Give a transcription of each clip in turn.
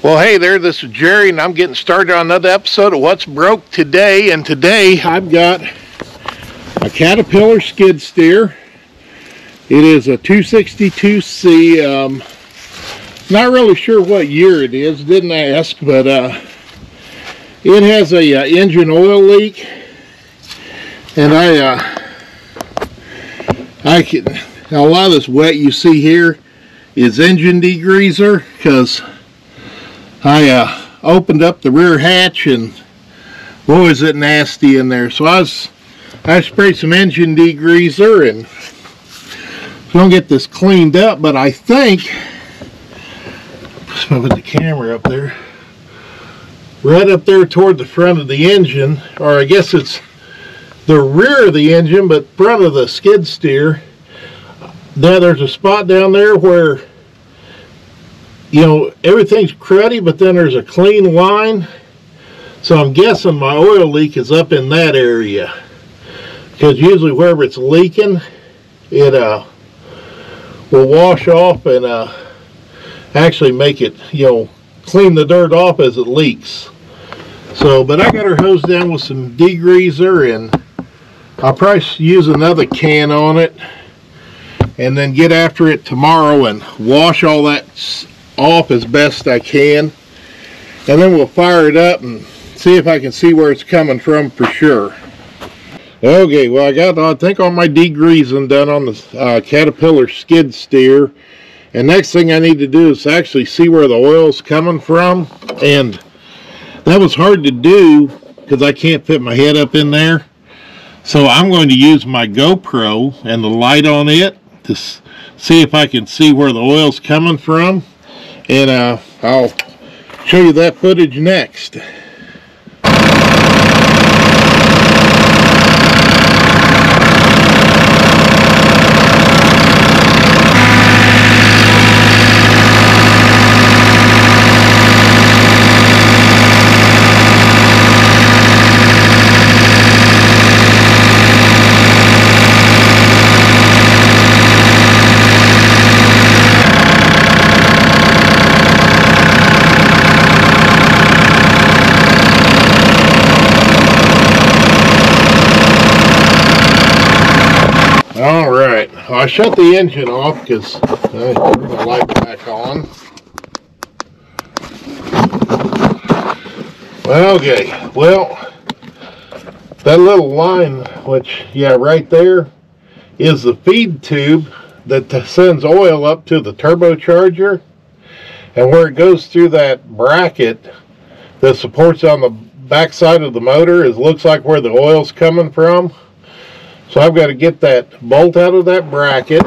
Well, hey there, this is Jerry, and I'm getting started on another episode of What's Broke Today. And today I've got a Caterpillar skid steer. It is a 262C. Not really sure what year it is, didn't ask, but it has a engine oil leak, and I can, a lot of this wet you see here is engine degreaser, because I opened up the rear hatch and boy is it nasty in there. So I sprayed some engine degreaser and gonna get this cleaned up. But I think, let's move the camera up there, right up there toward the front of the engine, or I guess it's the rear of the engine but front of the skid steer. Now there's a spot down there where, you know, everything's cruddy, but then there's a clean line. So I'm guessing my oil leak is up in that area, because usually wherever it's leaking, it will wash off and actually make it, you know, clean the dirt off as it leaks. So, but I got her hosed down with some degreaser, and I'll probably use another can on it and then get after it tomorrow and wash all that off as best I can, and then we'll fire it up and see if I can see where it's coming from for sure. Okay, well, I got, I think, all my degreasing done on the Caterpillar skid steer, and next thing I need to do is actually see where the oil's coming from, and that was hard to do because I can't fit my head up in there. So I'm going to use my GoPro and the light on it to see if I can see where the oil's coming from. And I'll show you that footage next. Alright, well, I shut the engine off because I threw the light back on. Okay, well, that little line, which, yeah, right there, is the feed tube that sends oil up to the turbocharger. And where it goes through that bracket that supports on the back side of the motor, it looks like where the oil's coming from. So I've got to get that bolt out of that bracket,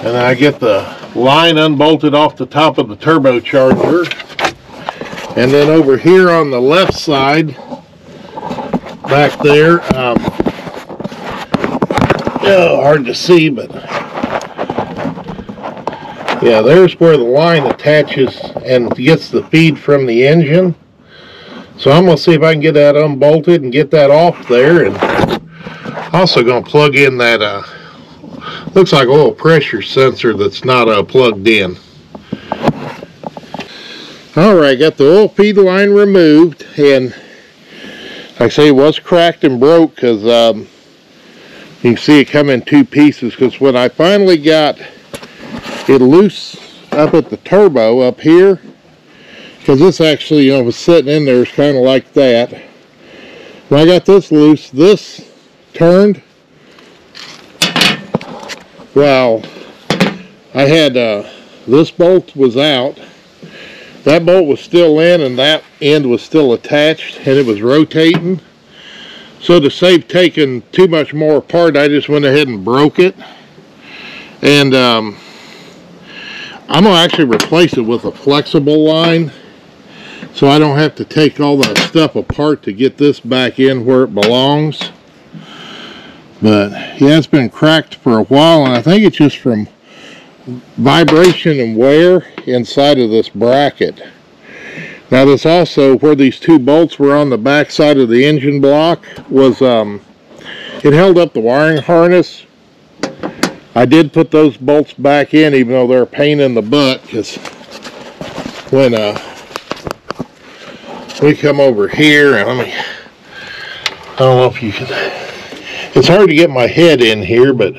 and I get the line unbolted off the top of the turbocharger. And then over here on the left side, back there, hard to see, but yeah, there's where the line attaches and gets the feed from the engine. So I'm going to see if I can get that unbolted and get that off there, and also going to plug in that, looks like oil pressure sensor that's not plugged in. Alright, got the oil feed line removed, and like I say, it was cracked and broke because you can see it come in two pieces, because when I finally got it loose up at the turbo up here, because this actually, you know, was sitting in there, it's kind of like that. When I got this loose, this turned. Well, I had, this bolt was out. That bolt was still in, and that end was still attached, and it was rotating. So to save taking too much more apart, I just went ahead and broke it. And I'm going to actually replace it with a flexible line, so I don't have to take all that stuff apart to get this back in where it belongs. But yeah, it's been cracked for a while, and I think it's just from vibration and wear inside of this bracket. Now this also, where these two bolts were on the back side of the engine block, was it held up the wiring harness I did put those bolts back in, even though they're a pain in the butt, because when we come over here, and I don't know if you can, it's hard to get my head in here, but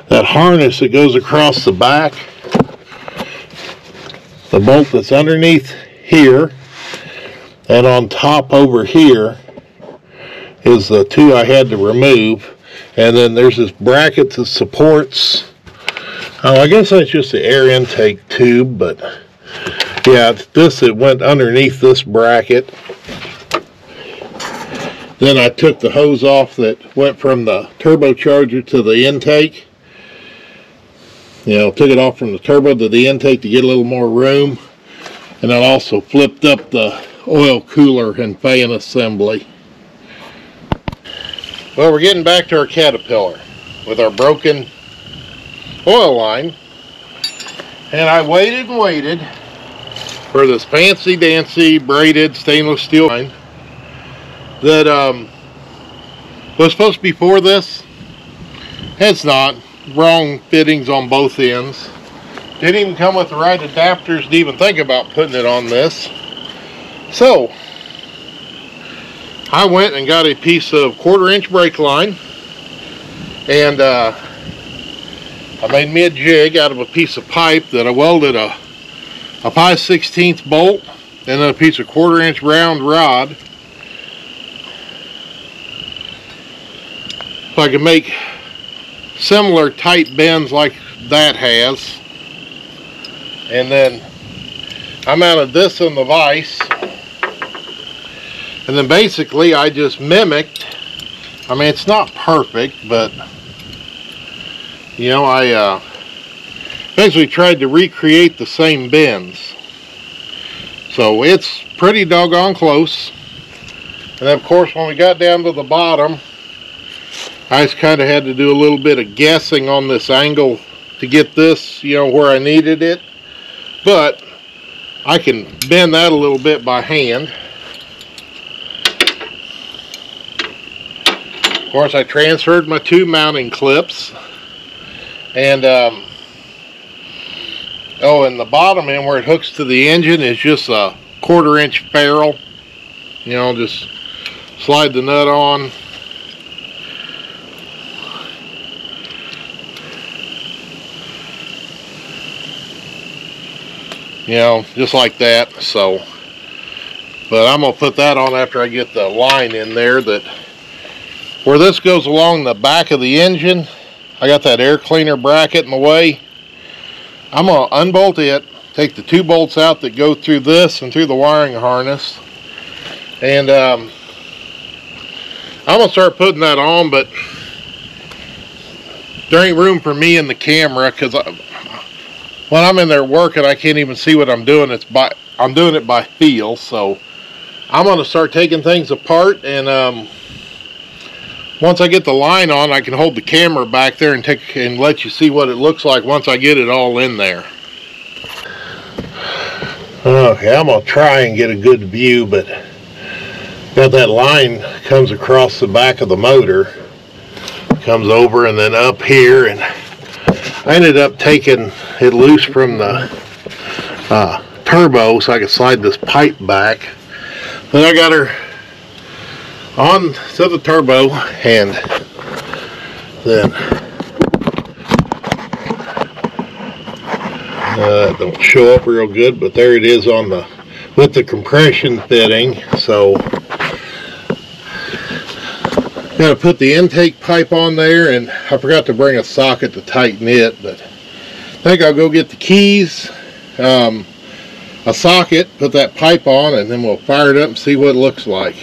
that harness that goes across the back, the bolt that's underneath here and on top over here is the two I had to remove. And then there's this bracket that supports, oh, I guess that's just the air intake tube, but yeah, it went underneath this bracket. Then I took the hose off that went from the turbocharger to the intake. You know, took it off from the turbo to the intake to get a little more room. And I also flipped up the oil cooler and fan assembly. Well, we're getting back to our Caterpillar with our broken oil line. And I waited and waited for this fancy dancy braided stainless steel line that was supposed to be for this. It's not. Wrong fittings on both ends. Didn't even come with the right adapters to even think about putting it on this. So I went and got a piece of 1/4 inch brake line, and I made me a jig out of a piece of pipe that I welded a 5/16 bolt and then a piece of 1/4 inch round rod, so I can make similar tight bends like that has. And then I mounted this in the vise, and then basically I just mimicked, I mean, it's not perfect, but you know, I basically tried to recreate the same bends. So it's pretty doggone close. And then of course when we got down to the bottom, I just kind of had to do a little bit of guessing on this angle to get this, you know, where I needed it. But I can bend that a little bit by hand. Of course, I transferred my 2 mounting clips. And, oh, and the bottom end where it hooks to the engine is just a 1/4 inch ferrule. You know, just slide the nut on. You know, just like that. So, but I'm gonna put that on after I get the line in there. That where this goes along the back of the engine, I got that air cleaner bracket in the way. I'm gonna unbolt it, take the 2 bolts out that go through this and through the wiring harness, and I'm gonna start putting that on. But there ain't room for me in the camera, because when I'm in there working, I can't even see what I'm doing. I'm doing it by feel. So I'm going to start taking things apart, and once I get the line on, I can hold the camera back there and let you see what it looks like once I get it all in there. Okay, I'm going to try and get a good view, but got that line comes across the back of the motor, comes over and then up here, and I ended up taking it loose from the turbo so I could slide this pipe back. Then I got her on to the turbo, and then don't show up real good, but there it is on the with the compression fitting. So got to put the intake pipe on there, and I forgot to bring a socket to tighten it, but I think I'll go get the keys, a socket, put that pipe on, and then we'll fire it up and see what it looks like.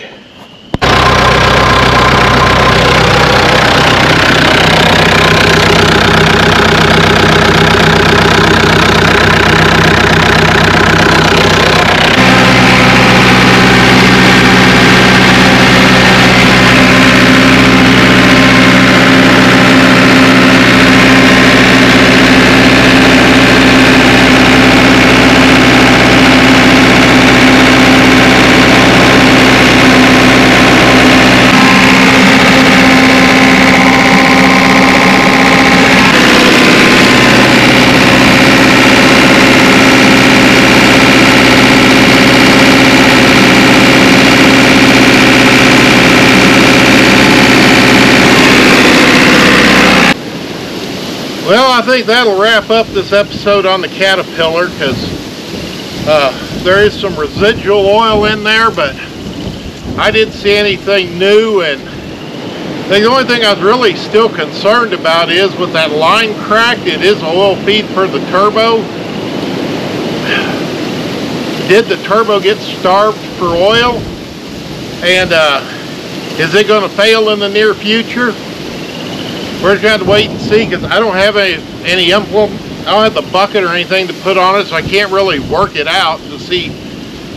Well, I think that'll wrap up this episode on the Caterpillar, because there is some residual oil in there, but I didn't see anything new. And the only thing I was really still concerned about is with that line cracked, it is oil feed for the turbo. Did the turbo get starved for oil? And is it going to fail in the near future? We're just going to have to wait and see, because I don't have any implement. I don't have the bucket or anything to put on it, so I can't really work it out to see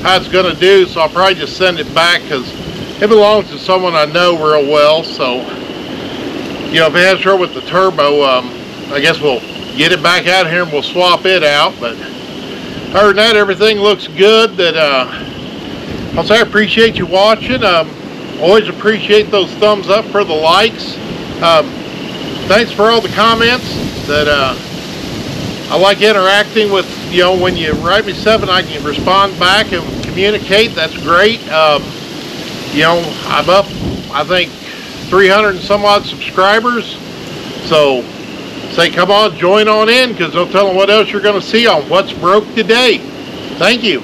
how it's going to do. So I'll probably just send it back, because it belongs to someone I know real well. So, you know, if it has trouble with the turbo, I guess we'll get it back out here and we'll swap it out. But other than that, everything looks good. That I'll say I appreciate you watching. Always appreciate those thumbs up for the likes. Thanks for all the comments. That I like interacting with, you know, when you write me something, I can respond back and communicate. That's great. You know, I'm up, I think, 300 and some odd subscribers. So say, come on, join on in, because they'll tell them what else you're going to see on What's Broke Today. Thank you.